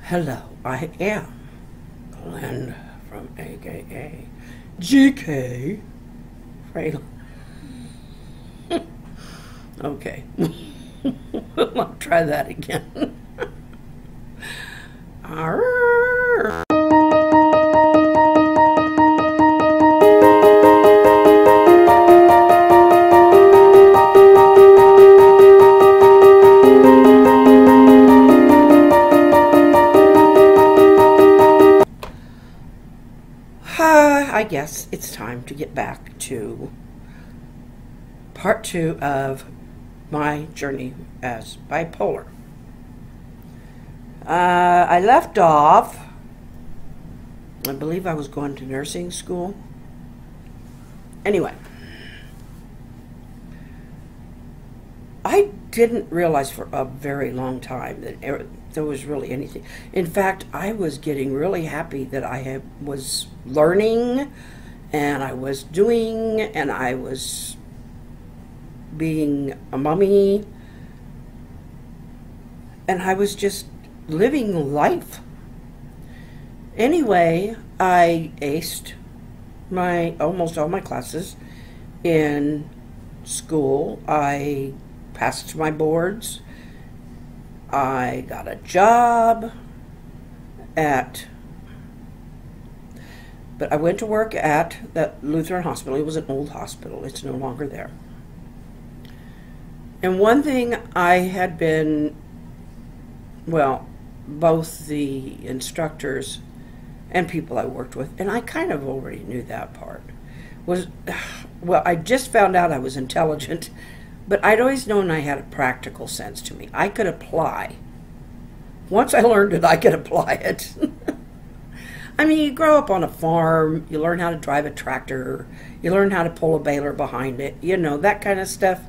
Hello, I am Glenn from AKA GK Fralin. Okay, I'll try that again. Arrgh. I guess it's time to get back to part 2 of my journey as bipolar. I left off, I believe I was going to nursing school. Anyway, I didn't realize for a very long time that there was really anything. In fact, I was getting really happy that I was learning, and I was doing, and I was being a mommy, and I was just living life. Anyway, I aced almost all my classes in school. I passed my boards. I got a job but I went to work at that Lutheran hospital. It was an old hospital. It's no longer there. And one thing I had been, well, both the instructors and people I worked with, and I kind of already knew that part, was, well, I just found out I was intelligent, but I'd always known I had a practical sense to me. I could apply. Once I learned it, I could apply it. I mean, you grow up on a farm, you learn how to drive a tractor, you learn how to pull a baler behind it, you know, that kind of stuff.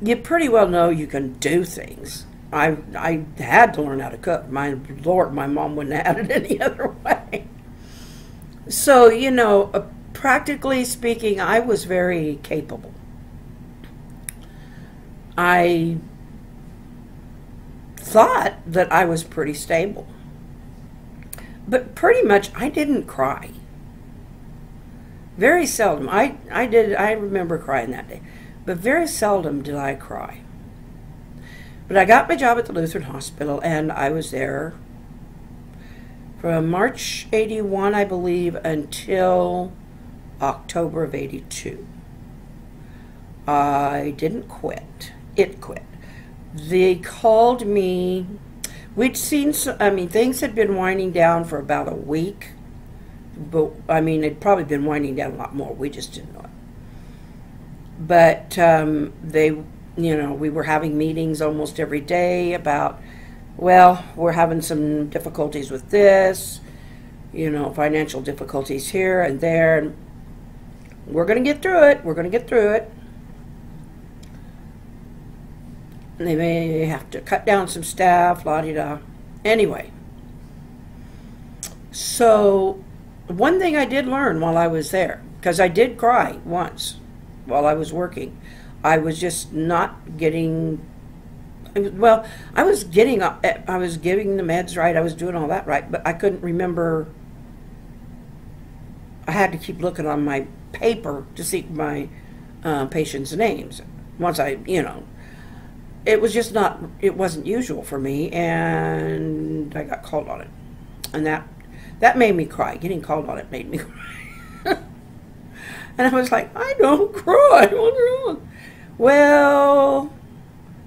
You pretty well know you can do things. I had to learn how to cook. My Lord, my mom wouldn't have had it any other way. So, you know, practically speaking, I was very capable. I thought that I was pretty stable. But pretty much I didn't cry. Very seldom. I remember crying that day. But very seldom did I cry. But I got my job at the Lutheran Hospital, and I was there from March 81, I believe, until October of 82. I didn't quit. It quit. They called me. We'd seen, things had been winding down for about a week. But, it'd probably been winding down a lot more. We just didn't know it. But we were having meetings almost every day about, well, we're having some difficulties with this, financial difficulties here and there. And we're going to get through it. We're going to get through it. And they may have to cut down some staff, la-di-da. Anyway, so one thing I did learn while I was there, because I did cry once while I was working. I was just not getting, well, I was giving the meds right, I was doing all that right, but I couldn't remember. I had to keep looking on my paper to see my patients' names. Once it was just not, it wasn't usual for me, and I got called on it. And that made me cry. Getting called on it made me cry. And I was like, I don't cry. What's wrong? Well,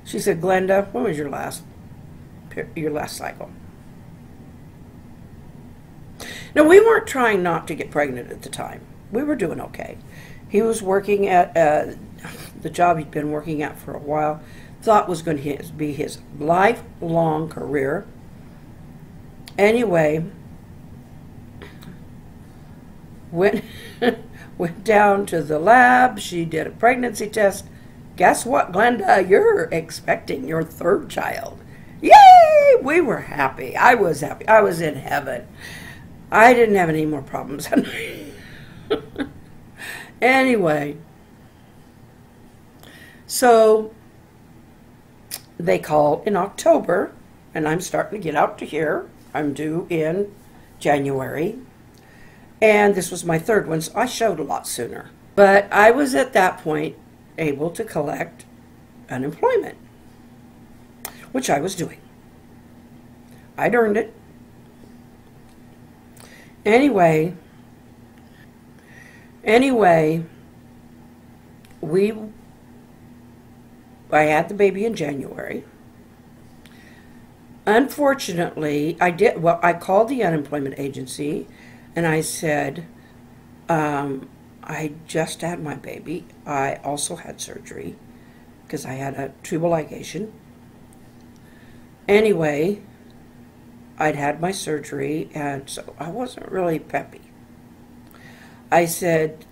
she said, Glenda, when was your last cycle? Now, we weren't trying not to get pregnant at the time. We were doing okay. He was working at the job he'd been working at for a while. Thought was going to be his lifelong career. Anyway, went down to the lab. She did a pregnancy test. Guess what, Glenda? You're expecting your 3rd child. Yay! We were happy. I was happy. I was in heaven. I didn't have any more problems. Anyway, so they called in October and I'm starting to get out to here. I'm due in January, and this was my third one, so I showed a lot sooner. But I was at that point able to collect unemployment, which I was doing. I'd earned it. Anyway, I had the baby in January. Unfortunately, I called the unemployment agency and I said, I just had my baby. I also had surgery because I had a tubal ligation. Anyway, I'd had my surgery, and so I wasn't really peppy. I said,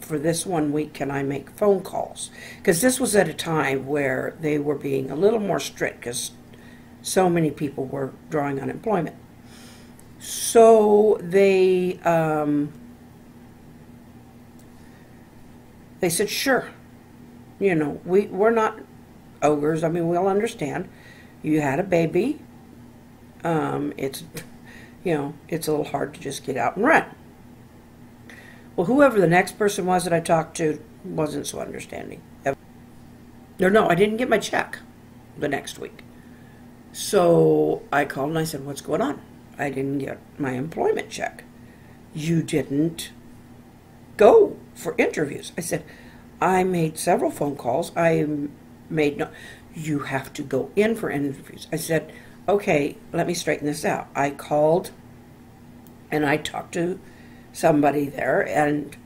for this 1 week, can I make phone calls? Because this was at a time where they were being a little more strict because so many people were drawing unemployment. So they said, sure. We're not ogres. I mean, we'll understand. You had a baby. It's a little hard to just get out and run. Well, whoever the next person was that I talked to wasn't so understanding. No, I didn't get my check the next week. So I called and I said, what's going on? I didn't get my employment check. You didn't go for interviews. I said, I made several phone calls. You have to go in for interviews. I said, okay, let me straighten this out. I called and I talked to somebody there and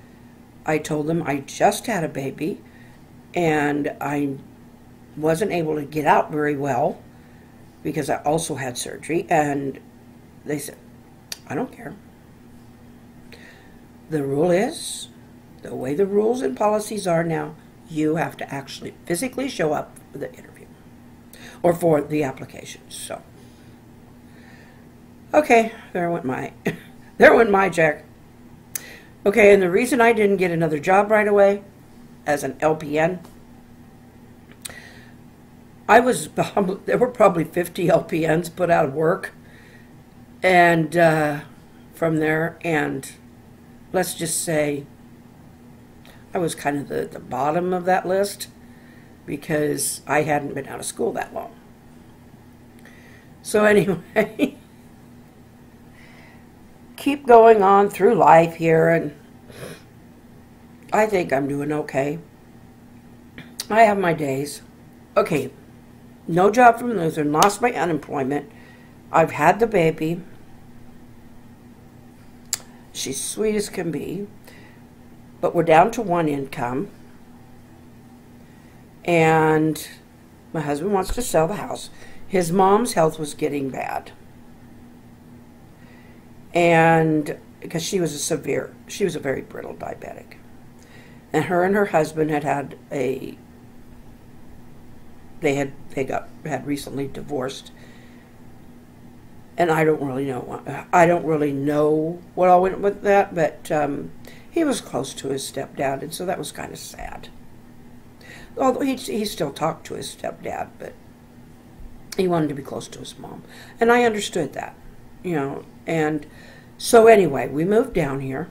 I told them I just had a baby and I wasn't able to get out very well because I also had surgery, and they said, I don't care. The rule is, the way the rules and policies are now, you have to actually physically show up for the interview or for the application. So, okay, there went my check. Okay, and the reason I didn't get another job right away as an LPN, there were probably 50 LPNs put out of work, and from there, and let's just say I was kind of the bottom of that list because I hadn't been out of school that long. So anyway, keep going on through life here, and I think I'm doing okay. I have my days. Okay, no job from Lutheran, lost my unemployment. I've had the baby. She's sweet as can be. But we're down to one income. And my husband wants to sell the house. His mom's health was getting bad. And because she was a very brittle diabetic. And her husband had recently divorced. And I don't really know what all went with that, but he was close to his stepdad, and so that was kind of sad. Although he still talked to his stepdad, but he wanted to be close to his mom. And I understood that, And so anyway, we moved down here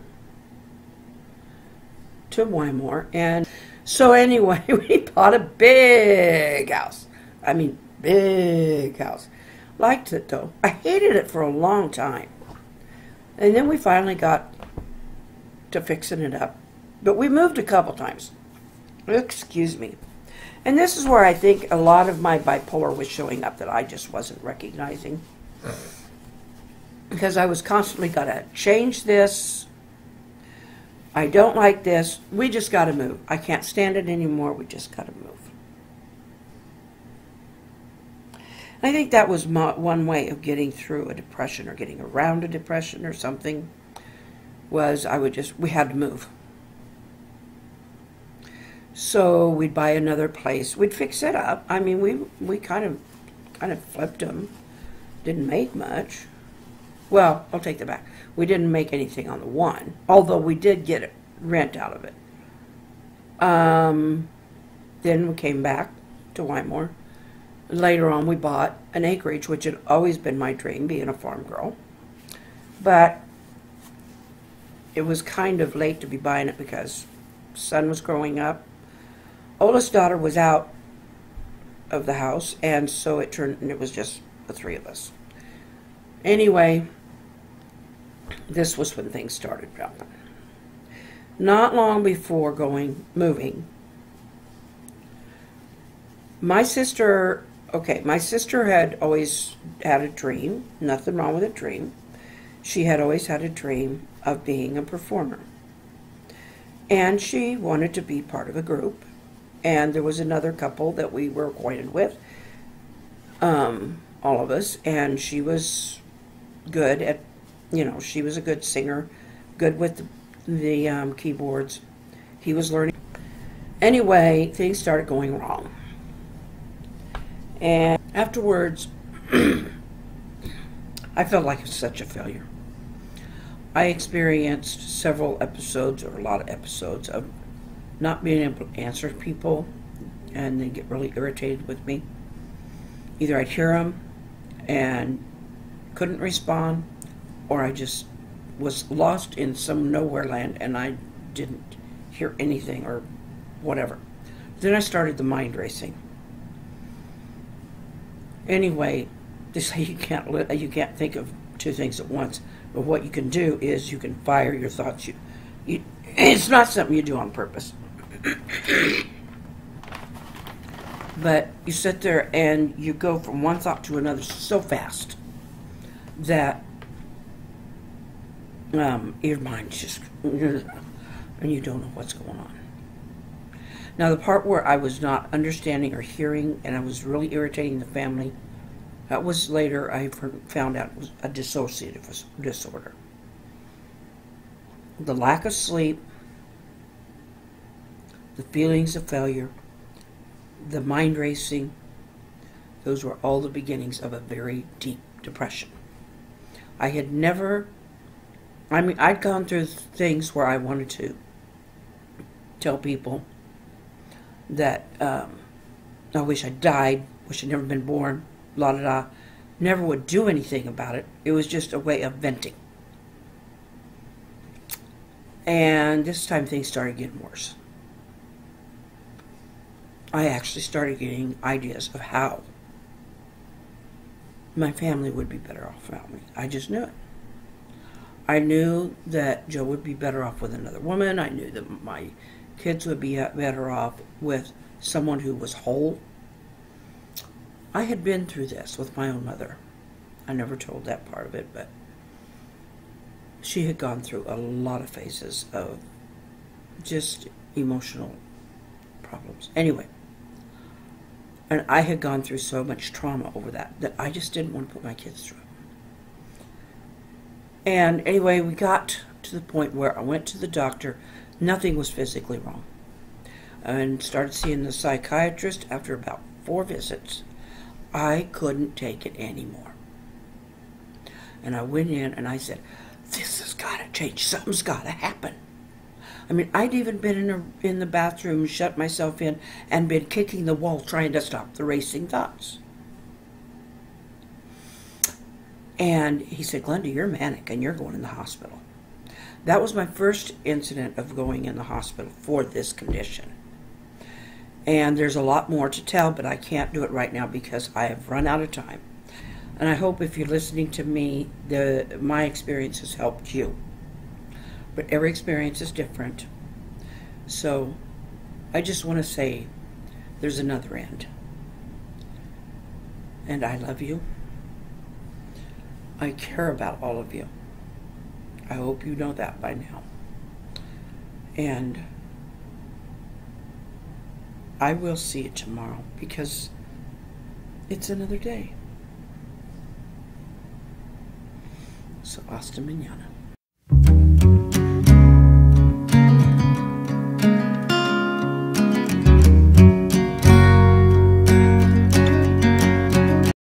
to Wymore, and so anyway, we bought a big house. I mean, big house. Liked it, though. I hated it for a long time. And then we finally got to fixing it up. But we moved a couple times. Excuse me. And this is where I think a lot of my bipolar was showing up that I just wasn't recognizing. Because I was constantly got to change this. I don't like this. We just got to move. I can't stand it anymore. We just got to move. I think that was one way of getting through a depression or getting around a depression or something, was we had to move. So we'd buy another place. We'd fix it up. I mean, we kind of flipped them. Didn't make much. Well, I'll take that back. We didn't make anything on the one, although we did get rent out of it. Then we came back to Wymore. Later on, we bought an acreage, which had always been my dream, being a farm girl. But it was kind of late to be buying it because son was growing up. Oldest daughter was out of the house, and so it was just the three of us. Anyway, this was when things started happening. Not long before moving, my sister had always had a dream, nothing wrong with a dream. She had always had a dream of being a performer. And she wanted to be part of a group. And there was another couple that we were acquainted with, all of us, and she was good at, she was a good singer, good with the keyboards. He was learning. Anyway, things started going wrong. And afterwards, I felt like such a failure. I experienced several episodes, or a lot of episodes, of not being able to answer people, and they get really irritated with me. Either I'd hear them and couldn't respond, or I just was lost in some nowhere land and I didn't hear anything or whatever. Then I started the mind racing. Anyway, they say you can't think of two things at once, but what you can do is you can fire your thoughts. It's not something you do on purpose. But you sit there and you go from one thought to another so fast that your mind's just, and you don't know what's going on. Now, the part where I was not understanding or hearing, and I was really irritating the family, that was later I found out it was a dissociative disorder. The lack of sleep, the feelings of failure, the mind racing, those were all the beginnings of a very deep depression. I'd gone through things where I wanted to tell people that I wish I died, wish I'd never been born, la da da. Never would do anything about it. It was just a way of venting. And this time things started getting worse. I actually started getting ideas of how my family would be better off without me. I just knew it. I knew that Joe would be better off with another woman. I knew that my kids would be better off with someone who was whole. I had been through this with my own mother. I never told that part of it, but she had gone through a lot of phases of just emotional problems. Anyway, and I had gone through so much trauma over that I just didn't want to put my kids through it. And anyway, we got to the point where I went to the doctor. Nothing was physically wrong. And started seeing the psychiatrist after about 4 visits. I couldn't take it anymore. And I went in and I said, this has got to change. Something's got to happen. I mean, I'd even been in the bathroom, shut myself in, and been kicking the wall trying to stop the racing thoughts. And he said, Glenda, you're manic and you're going in the hospital. That was my first incident of going in the hospital for this condition. And there's a lot more to tell, but I can't do it right now because I have run out of time. And I hope if you're listening to me, my experience has helped you. But every experience is different. So I just want to say there's another end. And I love you. I care about all of you. I hope you know that by now. And I will see you tomorrow because it's another day. So hasta mañana.